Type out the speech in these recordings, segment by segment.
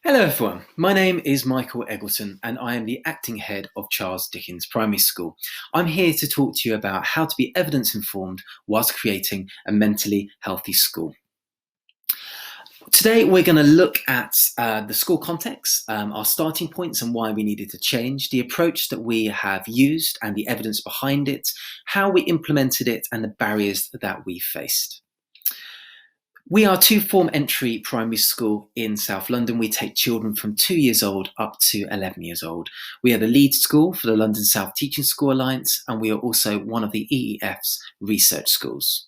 Hello everyone, my name is Michael Eggleton and I am the acting head of Charles Dickens Primary School. I'm here to talk to you about how to be evidence informed whilst creating a mentally healthy school. Today we're going to look at the school context, our starting points and why we needed to change, the approach that we have used and the evidence behind it, how we implemented it and the barriers that we faced. We are two-form entry primary school in South London. We take children from 2 years old up to 11 years old. We are the lead school for the London South Teaching School Alliance, and we are also one of the EEF's research schools.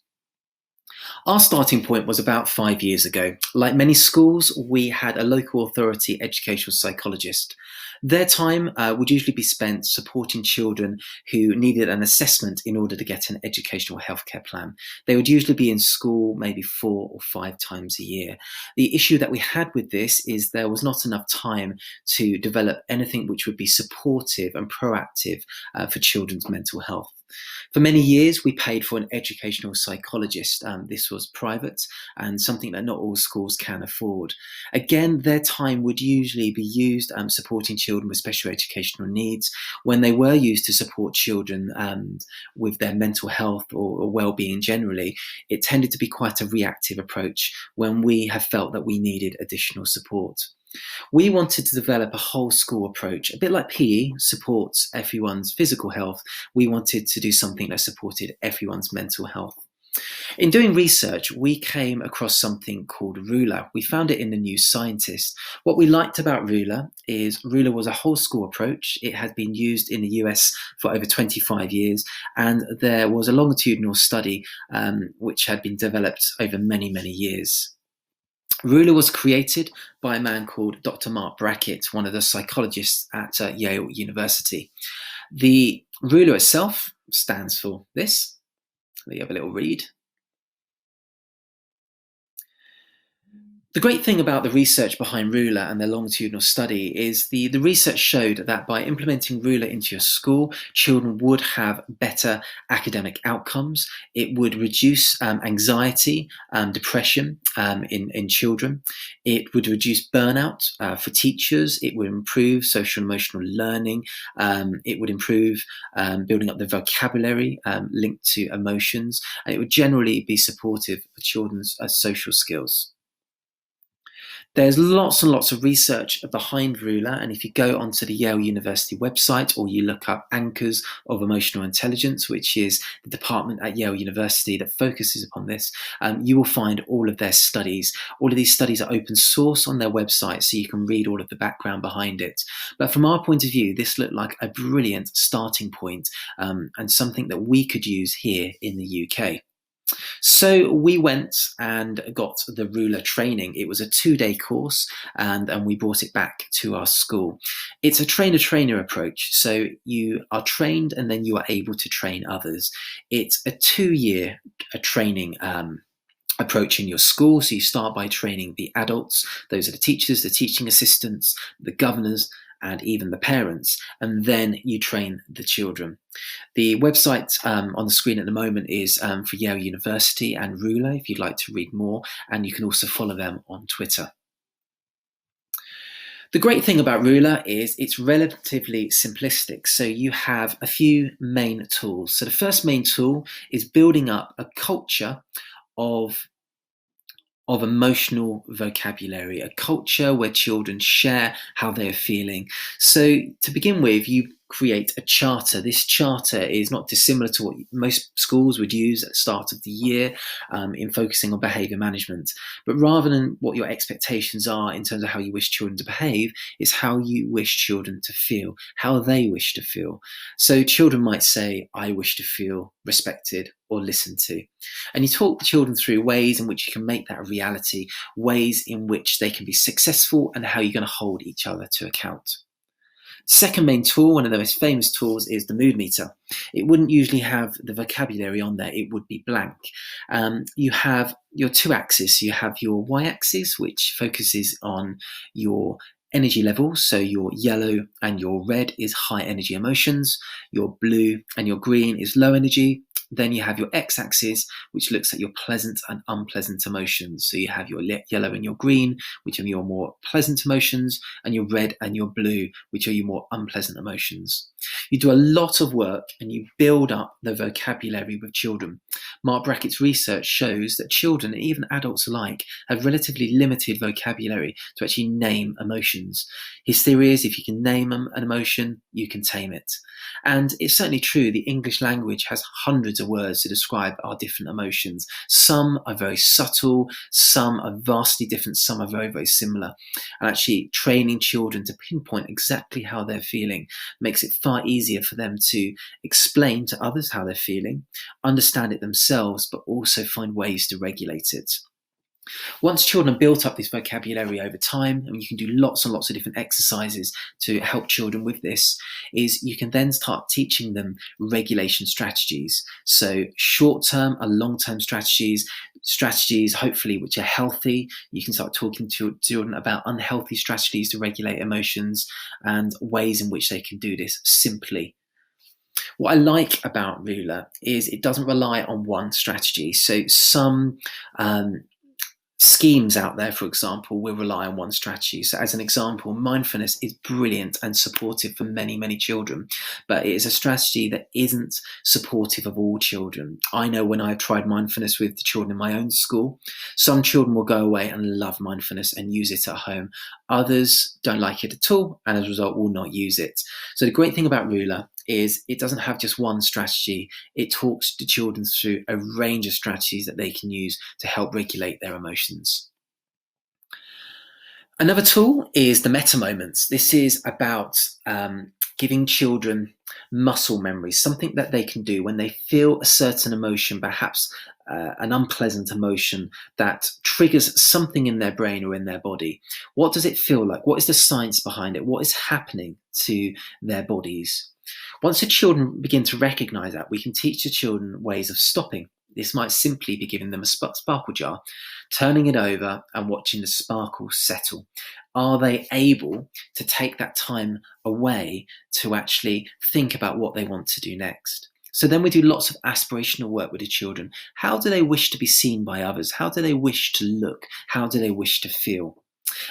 Our starting point was about 5 years ago. Like many schools, we had a local authority educational psychologist. Their time would usually be spent supporting children who needed an assessment in order to get an educational healthcare plan. They would usually be in school maybe 4 or 5 times a year. The issue that we had with this is there was not enough time to develop anything which would be supportive and proactive for children's mental health. For many years, we paid for an educational psychologist. This was private and something that not all schools can afford. Again, their time would usually be used supporting children with special educational needs. When they were used to support children with their mental health or well-being generally, it tended to be quite a reactive approach when we have felt that we needed additional support. We wanted to develop a whole school approach, a bit like PE supports everyone's physical health. We wanted to do something that supported everyone's mental health. In doing research, we came across something called Ruler. We found it in the New Scientist. What we liked about Ruler is Ruler was a whole school approach. It had been used in the US for over 25 years, and there was a longitudinal study which had been developed over many, many years. Ruler was created by a man called Dr. Mark Brackett, one of the psychologists at Yale University. The ruler itself stands for this. Let me have a little read. The great thing about the research behind Ruler and the longitudinal study is the research showed that by implementing Ruler into your school, children would have better academic outcomes. It would reduce anxiety, depression in children. It would reduce burnout for teachers. It would improve social and emotional learning. It would improve building up the vocabulary linked to emotions. And it would generally be supportive for children's social skills. There's lots and lots of research behind Ruler, and if you go onto the Yale University website or you look up Anchors of Emotional Intelligence, which is the department at Yale University that focuses upon this, you will find all of their studies. All of these studies are open source on their website, so you can read all of the background behind it. But from our point of view, this looked like a brilliant starting point and something that we could use here in the UK. So we went and got the Ruler training. It was a 2-day course and we brought it back to our school. It's a trainer-trainer approach. So you are trained and then you are able to train others. It's a 2-year training approach in your school. So you start by training the adults. Those are the teachers, the teaching assistants, the governors, and even the parents, and then you train the children. The website on the screen at the moment is for Yale University and Ruler, if you'd like to read more, and you can also follow them on Twitter. The great thing about Ruler is it's relatively simplistic. So you have a few main tools. So the first main tool is building up a culture of emotional vocabulary, a culture where children share how they're feeling. So to begin with, you create a charter. This charter is not dissimilar to what most schools would use at the start of the year in focusing on behaviour management. But rather than what your expectations are in terms of how you wish children to behave, it's how you wish children to feel, how they wish to feel. So children might say, I wish to feel respected or listened to. And you talk the children through ways in which you can make that a reality, ways in which they can be successful, and how you're going to hold each other to account. Second main tool, one of the most famous tools, is the mood meter. It wouldn't usually have the vocabulary on there, it would be blank. You have your two axes. You have your y-axis, which focuses on your energy levels. So your yellow and your red is high energy emotions. Your blue and your green is low energy. Then you have your x-axis, which looks at your pleasant and unpleasant emotions. So you have your yellow and your green, which are your more pleasant emotions, and your red and your blue, which are your more unpleasant emotions. You do a lot of work and you build up the vocabulary with children. Mark Brackett's research shows that children, and even adults alike, have relatively limited vocabulary to actually name emotions. His theory is if you can name an emotion, you can tame it. And it's certainly true, the English language has hundreds of words to describe our different emotions. Some are very subtle, some are vastly different, some are very, very similar. And actually training children to pinpoint exactly how they're feeling makes it far easier for them to explain to others how they're feeling, understand it themselves, but also find ways to regulate it. Once children have built up this vocabulary over time, and you can do lots and lots of different exercises to help children with this, is you can then start teaching them regulation strategies. So short-term and long-term strategies hopefully which are healthy. You can start talking to children about unhealthy strategies to regulate emotions and ways in which they can do this simply. What I like about Ruler is it doesn't rely on one strategy. So some schemes out there, for example, will rely on one strategy. So as an example, mindfulness is brilliant and supportive for many, many children, but it is a strategy that isn't supportive of all children. I know when I've tried mindfulness with the children in my own school, some children will go away and love mindfulness and use it at home. Others don't like it at all, and as a result will not use it. So the great thing about Ruler is it doesn't have just one strategy. It talks to children through a range of strategies that they can use to help regulate their emotions. Another tool is the meta moments. This is about giving children muscle memory, something that they can do when they feel a certain emotion, perhaps an unpleasant emotion that triggers something in their brain or in their body. What does it feel like? What is the science behind it? What is happening to their bodies? Once the children begin to recognize that, we can teach the children ways of stopping. This might simply be giving them a sparkle jar, turning it over and watching the sparkles settle. Are they able to take that time away to actually think about what they want to do next? So then we do lots of aspirational work with the children. How do they wish to be seen by others? How do they wish to look? How do they wish to feel?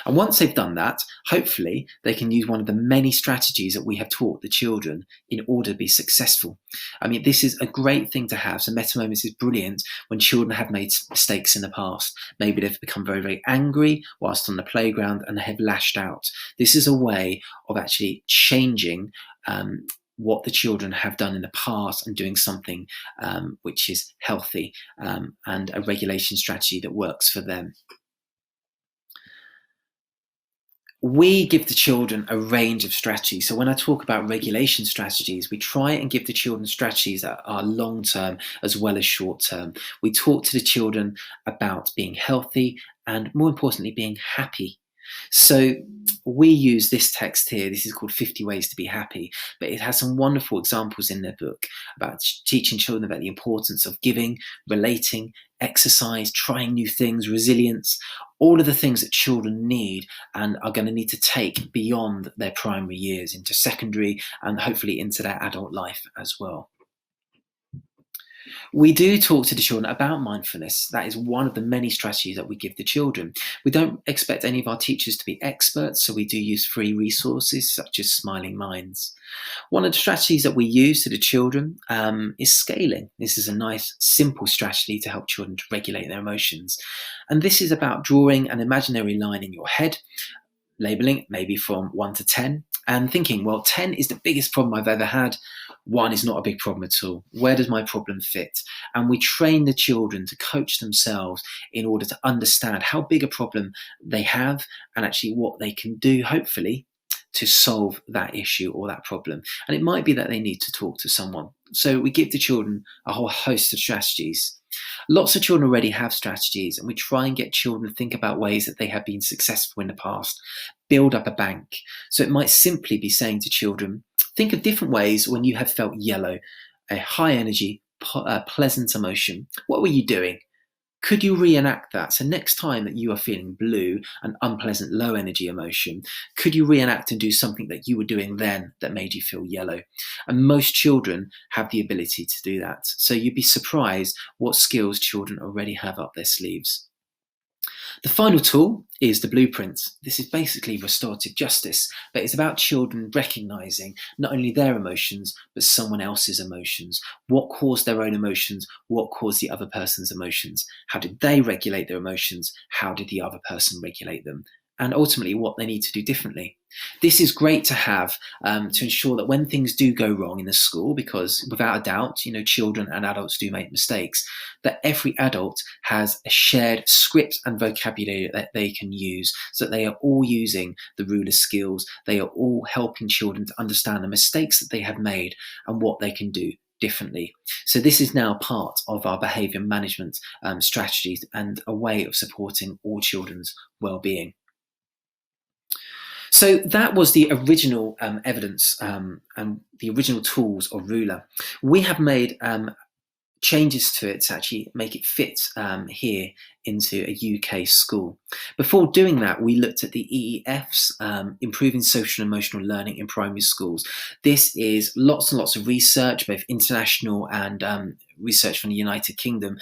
And once they've done that, hopefully they can use one of the many strategies that we have taught the children in order to be successful. I mean, this is a great thing to have. So meta moments is brilliant when children have made mistakes in the past. Maybe they've become very, very angry whilst on the playground and have lashed out. This is a way of actually changing what the children have done in the past and doing something which is healthy and a regulation strategy that works for them. We give the children a range of strategies. So when I talk about regulation strategies, we try and give the children strategies that are long-term as well as short-term. We talk to the children about being healthy and, more importantly, being happy. So we use this text here. This is called 50 Ways to Be Happy, but it has some wonderful examples in their book about teaching children about the importance of giving, relating, exercise, trying new things, resilience, all of the things that children need and are going to need to take beyond their primary years into secondary and hopefully into their adult life as well. We do talk to the children about mindfulness. That is one of the many strategies that we give the children. We don't expect any of our teachers to be experts, so we do use free resources such as Smiling Minds. One of the strategies that we use to the children is scaling. This is a nice, simple strategy to help children to regulate their emotions. And this is about drawing an imaginary line in your head, labeling it maybe from 1 to 10, and thinking, well, 10 is the biggest problem I've ever had. 1 is not a big problem at all. Where does my problem fit? And we train the children to coach themselves in order to understand how big a problem they have and actually what they can do, hopefully, to solve that issue or that problem. And it might be that they need to talk to someone. So we give the children a whole host of strategies. Lots of children already have strategies, and we try and get children to think about ways that they have been successful in the past, build up a bank. So it might simply be saying to children, think of different ways when you have felt yellow, a high energy, pleasant emotion. What were you doing? Could you reenact that? So next time that you are feeling blue, an unpleasant low energy emotion, could you reenact and do something that you were doing then that made you feel yellow? And most children have the ability to do that. So you'd be surprised what skills children already have up their sleeves. The final tool is the blueprint. This is basically restorative justice, but it's about children recognizing not only their emotions, but someone else's emotions. What caused their own emotions? What caused the other person's emotions? How did they regulate their emotions? How did the other person regulate them? And ultimately, what they need to do differently. This is great to have to ensure that when things do go wrong in the school, because without a doubt, children and adults do make mistakes, that every adult has a shared script and vocabulary that they can use, so that they are all using the ruler skills. They are all helping children to understand the mistakes that they have made and what they can do differently. So this is now part of our behaviour management strategies and a way of supporting all children's well-being. So that was the original evidence and the original tools of Ruler. We have made changes to it to actually make it fit here into a UK school. Before doing that, we looked at the EEFs, Improving Social and Emotional Learning in Primary Schools. This is lots and lots of research, both international and research from the United Kingdom,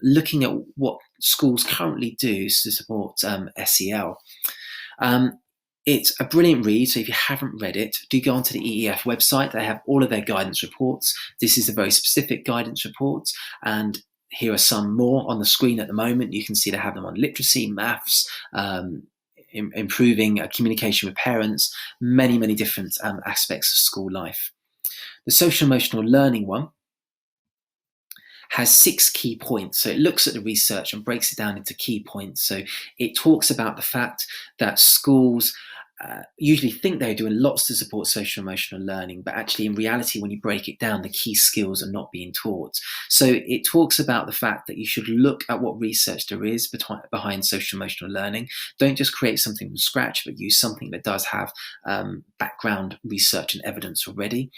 looking at what schools currently do to support SEL. It's a brilliant read, so if you haven't read it, do go onto the EEF website. They have all of their guidance reports. This is a very specific guidance report, and here are some more on the screen at the moment. You can see they have them on literacy, maths, improving communication with parents, many, many different aspects of school life. The social emotional learning one has 6 key points. So it looks at the research and breaks it down into key points. So it talks about the fact that schools usually think they're doing lots to support social emotional learning, but actually in reality, when you break it down, the key skills are not being taught. So it talks about the fact that you should look at what research there is behind social emotional learning. Don't just create something from scratch, but use something that does have background research and evidence already.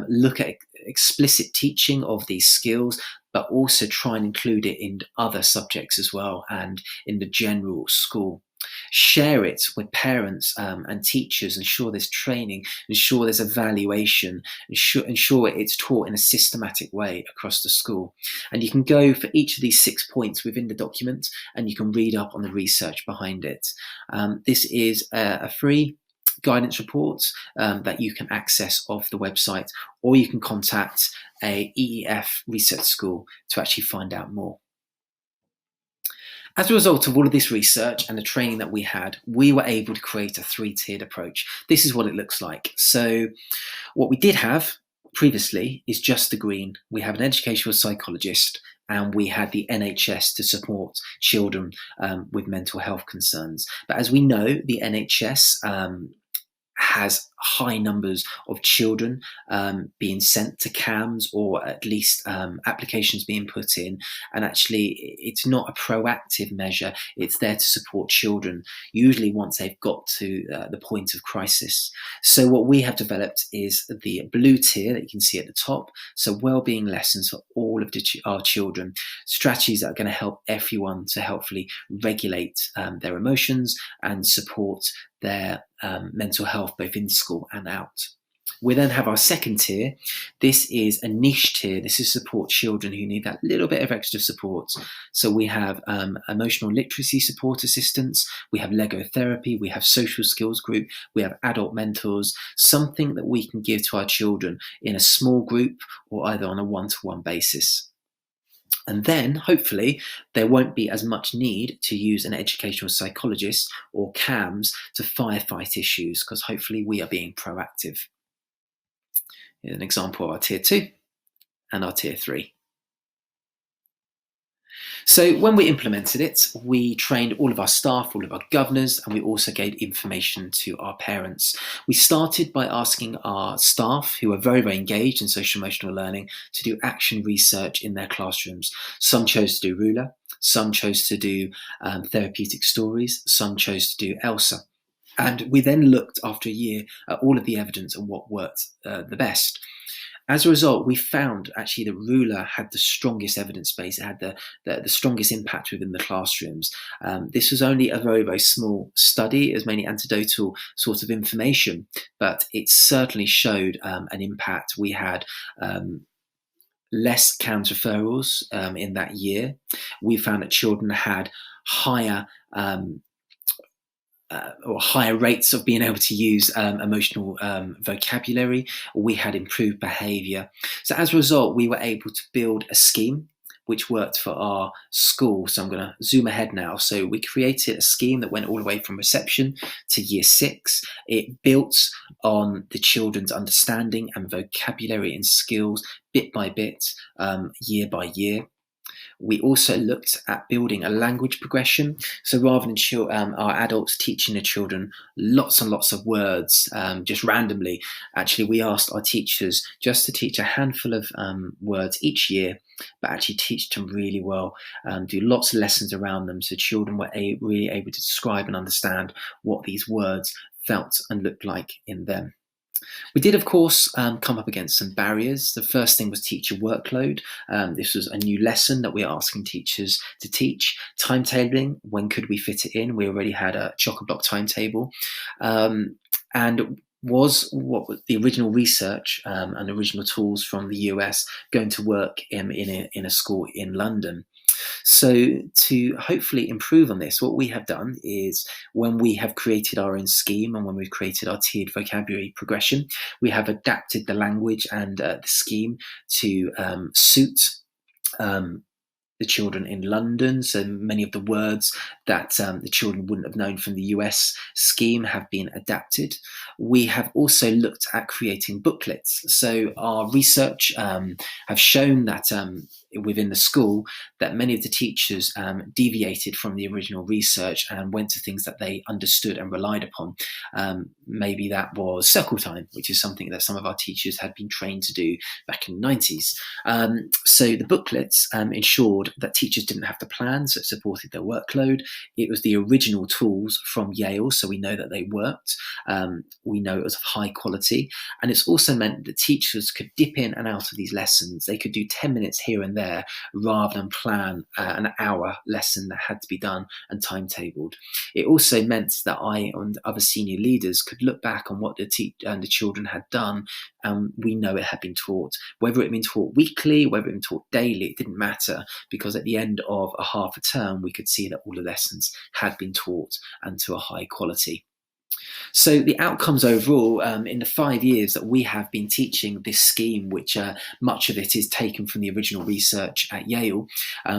Look at explicit teaching of these skills, but also try and include it in other subjects as well and in the general school. Share it with parents and teachers, ensure there's training, ensure there's evaluation, ensure it's taught in a systematic way across the school. And you can go for each of these 6 points within the document and you can read up on the research behind it. This is a free guidance report that you can access off the website, or you can contact a EEF research school to actually find out more. As a result of all of this research and the training that we had, we were able to create a 3-tiered approach. This is what it looks like. So what we did have previously is just the green. We have an educational psychologist and we had the NHS to support children with mental health concerns. But as we know, the NHS has high numbers of children being sent to CAMS, or at least applications being put in, and actually it's not a proactive measure. It's there to support children, usually once they've got to the point of crisis. So what we have developed is the blue tier that you can see at the top, so wellbeing lessons for all of our children, strategies that are going to help everyone to helpfully regulate their emotions and support their mental health both in school and out. We then have our second tier. This is a niche tier. This is support children who need that little bit of extra support. So we have emotional literacy support assistance, we have Lego therapy, we have social skills group, we have adult mentors, something that we can give to our children in a small group or either on a one-to-one basis. And then, hopefully, there won't be as much need to use an educational psychologist or CAMS to firefight issues, because hopefully we are being proactive. Here's an example of our tier 2 and our tier 3. So when we implemented it, we trained all of our staff, all of our governors, and we also gave information to our parents. We started by asking our staff, who are very, very engaged in social emotional learning, to do action research in their classrooms. Some chose to do Ruler, some chose to do therapeutic stories, some chose to do ELSA. And we then looked after a year at all of the evidence and what worked the best. As a result, we found actually that ruler had the strongest evidence base. It had the strongest impact within the classrooms. This was only a very, very small study. It was mainly anecdotal sort of information, but it certainly showed an impact. We had less CAMS referrals in that year. We found that children had higher or higher rates of being able to use emotional vocabulary. We had improved behaviour. So as a result, we were able to build a scheme which worked for our school. So I'm going to zoom ahead now. So we created a scheme that went all the way from reception to year 6. It built on the children's understanding and vocabulary and skills bit by bit, year by year. We also looked at building a language progression. So rather than our adults teaching the children lots and lots of words just randomly, actually we asked our teachers just to teach a handful of words each year, but actually teach them really well, do lots of lessons around them so children were really able to describe and understand what these words felt and looked like in them. We did, of course, come up against some barriers. The first thing was teacher workload. This was a new lesson that we are asking teachers to teach. Timetabling, when could we fit it in? We already had a chock-a-block timetable. And was what was the original research and original tools from the US going to work in a school in London? So to hopefully improve on this, what we have done is when we have created our own scheme and when we've created our tiered vocabulary progression, we have adapted the language and the scheme to suit the children in London. So many of the words that the children wouldn't have known from the US scheme have been adapted. We have also looked at creating booklets. So our research have shown that within the school that many of the teachers deviated from the original research and went to things that they understood and relied upon. Maybe that was circle time, which is something that some of our teachers had been trained to do back in the 90s. So the booklets ensured that teachers didn't have to plan, so it supported their workload. It was the original tools from Yale, so we know that they worked. We know it was of high quality. And it's also meant that teachers could dip in and out of these lessons. They could do 10 minutes here and there rather than plan an hour lesson that had to be done and timetabled. It also meant that I and other senior leaders could look back on what the children had done, and we know it had been taught. Whether it had been taught weekly, whether it had been taught daily, it didn't matter, because at the end of a half a term, we could see that all the lessons had been taught and to a high quality. So the outcomes overall, in the 5 years that we have been teaching this scheme, which much of it is taken from the original research at Yale,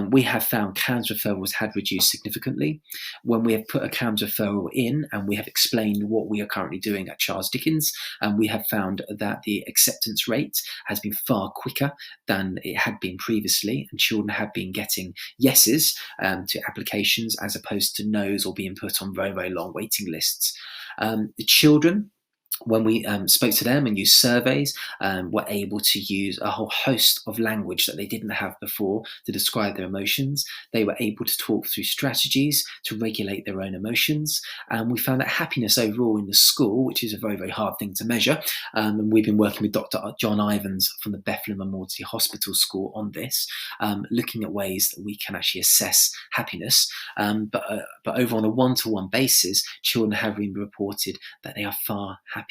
we have found CAMS referrals had reduced significantly. When we have put a CAMS referral in and we have explained what we are currently doing at Charles Dickens, we have found that the acceptance rate has been far quicker than it had been previously, and children have been getting yeses to applications as opposed to no's or being put on very, very long waiting lists. The children, when we spoke to them and used surveys, were able to use a whole host of language that they didn't have before to describe their emotions. They were able to talk through strategies to regulate their own emotions. And we found that happiness overall in the school, which is a very, very hard thing to measure, and we've been working with Dr. John Ivans from the Bethlehem and Maudsley Hospital School on this, looking at ways that we can actually assess happiness. But over on a one-to-one basis, children have been reported that they are far happier.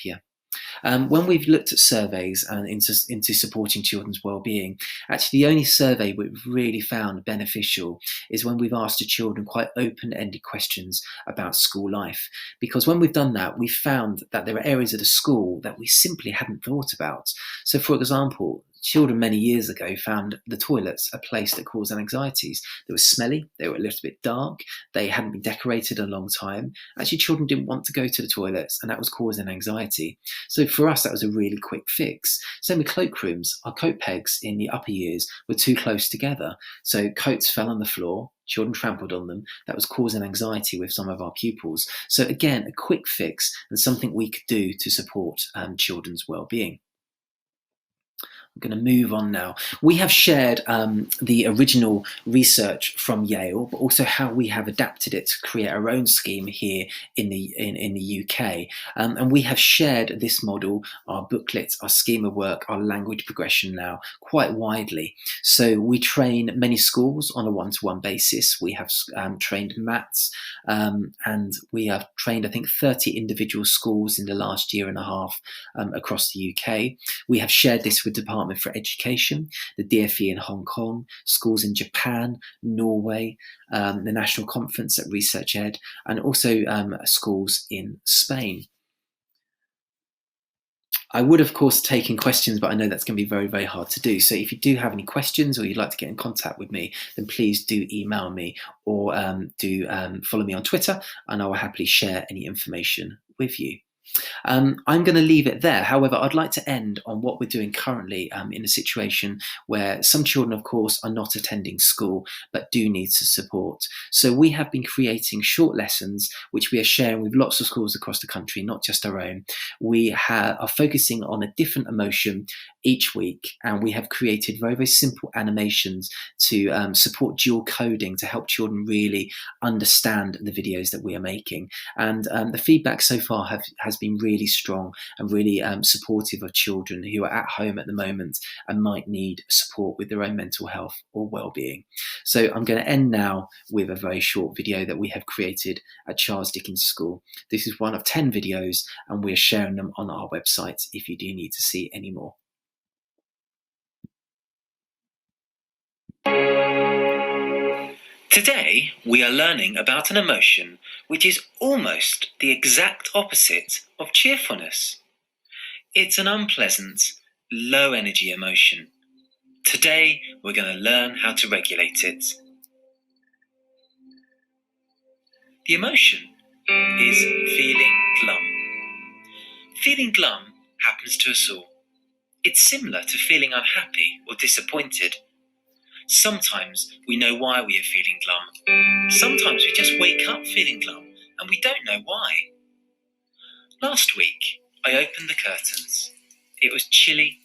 When we've looked at surveys and into supporting children's well-being, actually the only survey we've really found beneficial is when we've asked the children quite open-ended questions about school life. Because when we've done that, we've found that there are areas of the school that we simply hadn't thought about. So for example, children many years ago found the toilets a place that caused anxieties. They were smelly, they were a little bit dark, they hadn't been decorated in a long time. Actually, children didn't want to go to the toilets, and that was causing anxiety. So for us, that was a really quick fix. Same with cloakrooms. Our coat pegs in the upper years were too close together. So coats fell on the floor, children trampled on them. That was causing anxiety with some of our pupils. So again, a quick fix and something we could do to support children's well-being. I'm going to move on now. We have shared the original research from Yale, but also how we have adapted it to create our own scheme here in the UK. And we have shared this model, our booklets, our scheme of work, our language progression now quite widely. So we train many schools on a one-to-one basis. We have trained maths, and we have trained, I think, 30 individual schools in the last year and a half across the UK. We have shared this with Department for Education, the DFE in Hong Kong, schools in Japan, Norway, the National Conference at Research Ed, and also schools in Spain. I would, of course, take in questions, but I know that's going to be very, very hard to do. So if you do have any questions or you'd like to get in contact with me, then please do email me or do follow me on Twitter, and I will happily share any information with you. I'm going to leave it there. However, I'd like to end on what we're doing currently in a situation where some children, of course, are not attending school but do need support. So we have been creating short lessons which we are sharing with lots of schools across the country, not just our own. We are focusing on a different emotion each week, and we have created very, very simple animations to support dual coding to help children really understand the videos that we are making. And the feedback so far has been really strong and really supportive of children who are at home at the moment and might need support with their own mental health or well-being. So I'm going to end now with a very short video that we have created at Charles Dickens School. This is one of 10 videos, and we're sharing them on our website if you do need to see any more. Today, we are learning about an emotion which is almost the exact opposite of cheerfulness. It's an unpleasant, low-energy emotion. Today, we're going to learn how to regulate it. The emotion is feeling glum. Feeling glum happens to us all. It's similar to feeling unhappy or disappointed. Sometimes we know why we are feeling glum. Sometimes we just wake up feeling glum and we don't know why. Last week, I opened the curtains. It was chilly,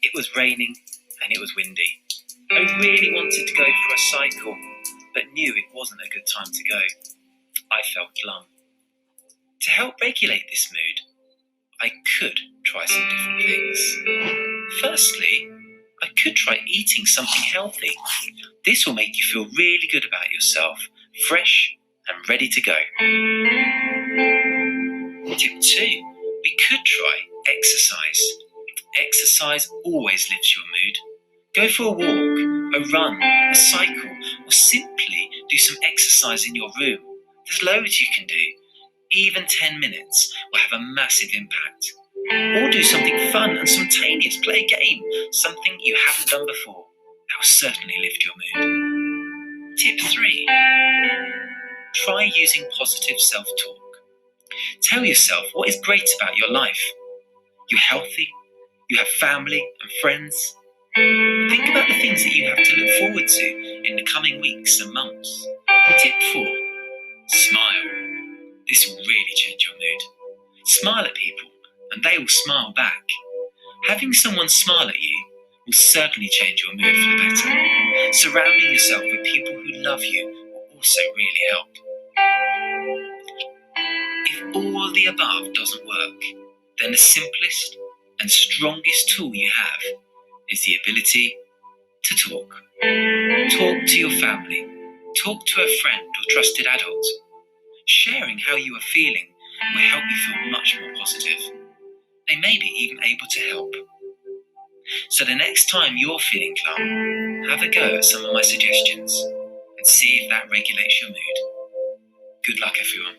it was raining, and it was windy. I really wanted to go for a cycle, but knew it wasn't a good time to go. I felt glum. To help regulate this mood, I could try some different things. Firstly, I could try eating something healthy. This will make you feel really good about yourself, fresh and ready to go. Tip 2, we could try exercise. Exercise always lifts your mood. Go for a walk, a run, a cycle, or simply do some exercise in your room. There's loads you can do. Even 10 minutes will have a massive impact. Or do something fun and spontaneous. Play a game, something you haven't done before. That will certainly lift your mood. Tip 3, try using positive self-talk. Tell yourself what is great about your life. You're healthy, you have family and friends. Think about the things that you have to look forward to in the coming weeks and months. Tip 4, smile. This will really change your mood. Smile at people and they will smile back. Having someone smile at you will certainly change your mood for the better. Surrounding yourself with people who love you will also really help. If all the above doesn't work, then the simplest and strongest tool you have is the ability to talk. Talk to your family. Talk to a friend or trusted adult. Sharing how you are feeling will help you feel much more positive. They may be even able to help. So the next time you're feeling glum, have a go at some of my suggestions and see if that regulates your mood. Good luck, everyone.